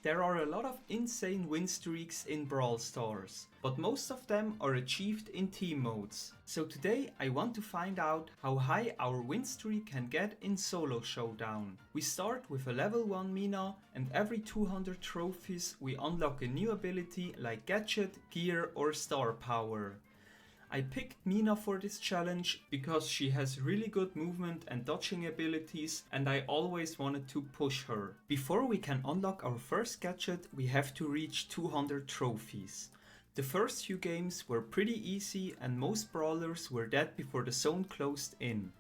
There are a lot of insane win streaks in Brawl Stars, but most of them are achieved in team modes. So today I want to find out how high our win streak can get in solo showdown. We start with a level 1 Mina, and every 200 trophies we unlock a new ability like gadget, gear or star power. I picked Mina for this challenge because she has really good movement and dodging abilities and I always wanted to push her. Before we can unlock our first gadget, we have to reach 200 trophies. The first few games were pretty easy and most brawlers were dead before the zone closed in.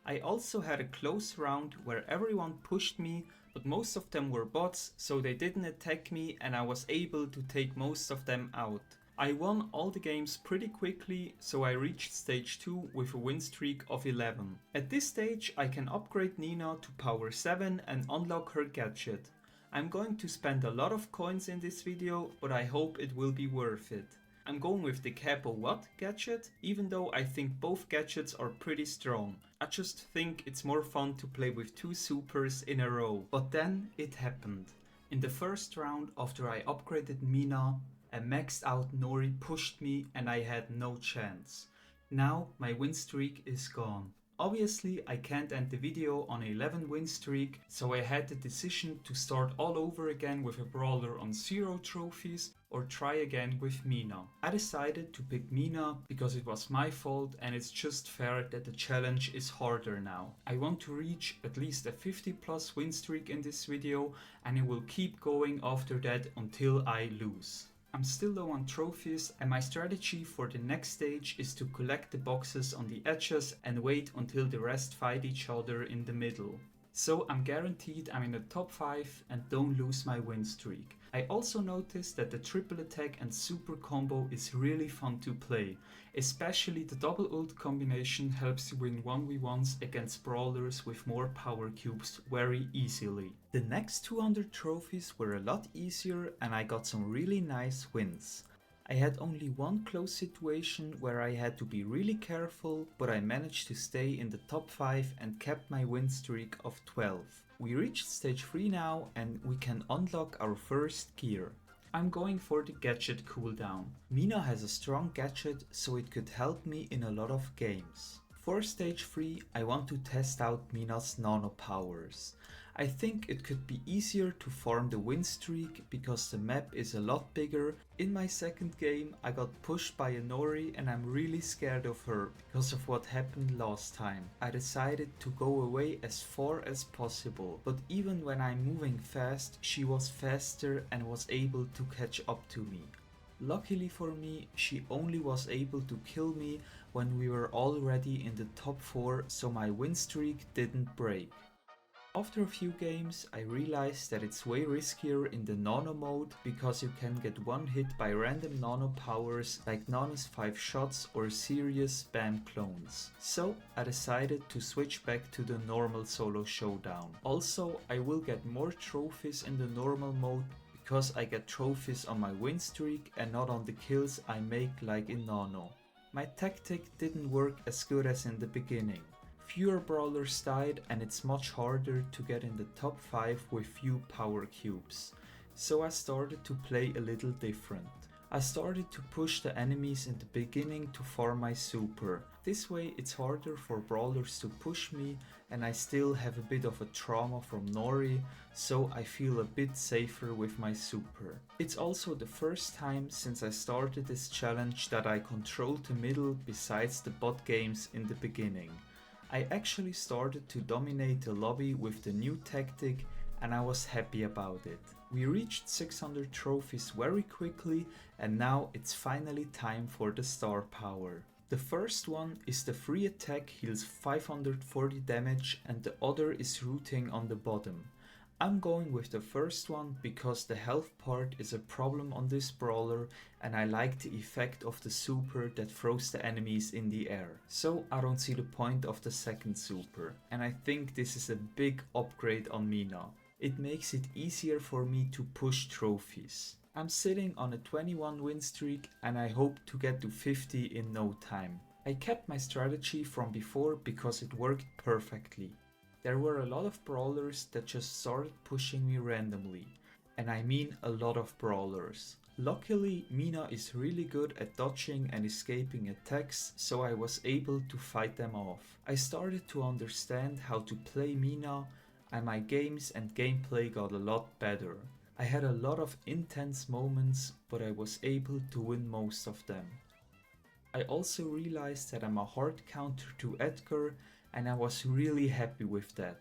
I also had a close round where everyone pushed me, but most of them were bots, so they didn't attack me and I was able to take most of them out. I won all the games pretty quickly, so I reached stage 2 with a win streak of 11. At this stage I can upgrade Nina to power 7 and unlock her gadget. I'm going to spend a lot of coins in this video, but I hope it will be worth it. I'm going with the Capo What gadget, even though I think both gadgets are pretty strong. I just think it's more fun to play with two supers in a row. But then it happened. In the first round after I upgraded Mina, a maxed out Nori pushed me and I had no chance. Now my win streak is gone. Obviously I can't end the video on an 11 win streak, so I had the decision to start all over again with a brawler on 0 trophies or try again with Mina. I decided to pick Mina because it was my fault and it's just fair that the challenge is harder now. I want to reach at least a 50+ win streak in this video and it will keep going after that until I lose. I'm still low on trophies and my strategy for the next stage is to collect the boxes on the edges and wait until the rest fight each other in the middle. So I'm guaranteed I'm in the top 5 and don't lose my win streak. I also noticed that the triple attack and super combo is really fun to play. Especially the double ult combination helps you win 1v1s against brawlers with more power cubes very easily. The next 200 trophies were a lot easier and I got some really nice wins. I had only one close situation where I had to be really careful, but I managed to stay in the top 5 and kept my win streak of 12. We reached stage 3 now and we can unlock our first gear. I'm going for the gadget cooldown. Mina has a strong gadget, so it could help me in a lot of games. For stage 3 I want to test out Mina's nano powers. I think it could be easier to farm the win streak because the map is a lot bigger. In my second game I got pushed by a Nori and I'm really scared of her because of what happened last time. I decided to go away as far as possible, but even when I'm moving fast, she was faster and was able to catch up to me. Luckily for me, she only was able to kill me when we were already in the top 4, so my win streak didn't break. After a few games I realized that it's way riskier in the nano mode because you can get one hit by random nano powers like Nani's 5 shots or serious spam clones. So I decided to switch back to the normal solo showdown. Also I will get more trophies in the normal mode because I get trophies on my win streak and not on the kills I make like in nano. My tactic didn't work as good as in the beginning. Fewer brawlers died and it's much harder to get in the top 5 with few power cubes. So I started to play a little different. I started to push the enemies in the beginning to farm my super. This way it's harder for brawlers to push me and I still have a bit of a trauma from Nori, so I feel a bit safer with my super. It's also the first time since I started this challenge that I controlled the middle besides the bot games in the beginning. I actually started to dominate the lobby with the new tactic and I was happy about it. We reached 600 trophies very quickly and now it's finally time for the star power. The first one is the free attack heals 540 damage and the other is rooting on the bottom. I'm going with the first one because the health part is a problem on this brawler and I like the effect of the super that throws the enemies in the air. So I don't see the point of the second super and I think this is a big upgrade on Mina. It makes it easier for me to push trophies. I'm sitting on a 21 win streak and I hope to get to 50 in no time. I kept my strategy from before because it worked perfectly. There were a lot of brawlers that just started pushing me randomly. And I mean a lot of brawlers. Luckily, Mina is really good at dodging and escaping attacks, so I was able to fight them off. I started to understand how to play Mina, and my games and gameplay got a lot better. I had a lot of intense moments, but I was able to win most of them. I also realized that I'm a hard counter to Edgar, and I was really happy with that.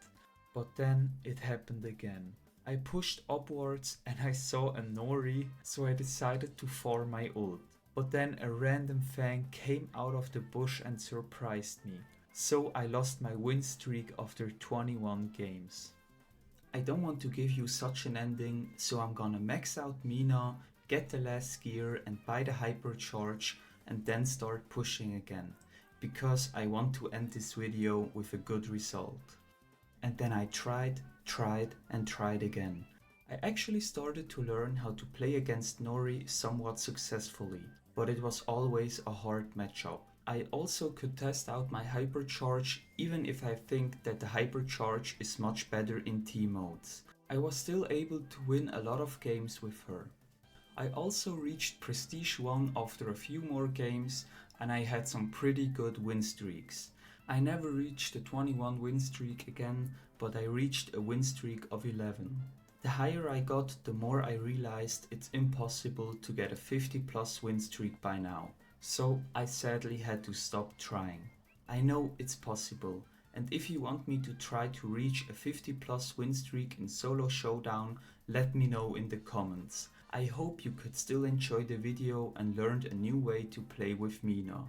But then it happened again. I pushed upwards and I saw a Nori, so I decided to farm my ult. But then a random Fang came out of the bush and surprised me. So I lost my win streak after 21 games. I don't want to give you such an ending, so I'm gonna max out Mina, get the last gear and buy the hypercharge and then start pushing again. Because I want to end this video with a good result. And then I tried and tried again. I actually started to learn how to play against Nori somewhat successfully, but it was always a hard matchup. I also could test out my hypercharge even if I think that the hypercharge is much better in team modes. I was still able to win a lot of games with her. I also reached Prestige 1 after a few more games and I had some pretty good win streaks. I never reached a 21 win streak again, but I reached a win streak of 11. The higher I got, the more I realized it's impossible to get a 50 plus win streak by now. So I sadly had to stop trying. I know it's possible, and if you want me to try to reach a 50 plus win streak in solo showdown, let me know in the comments. I hope you could still enjoy the video and learned a new way to play with Mina.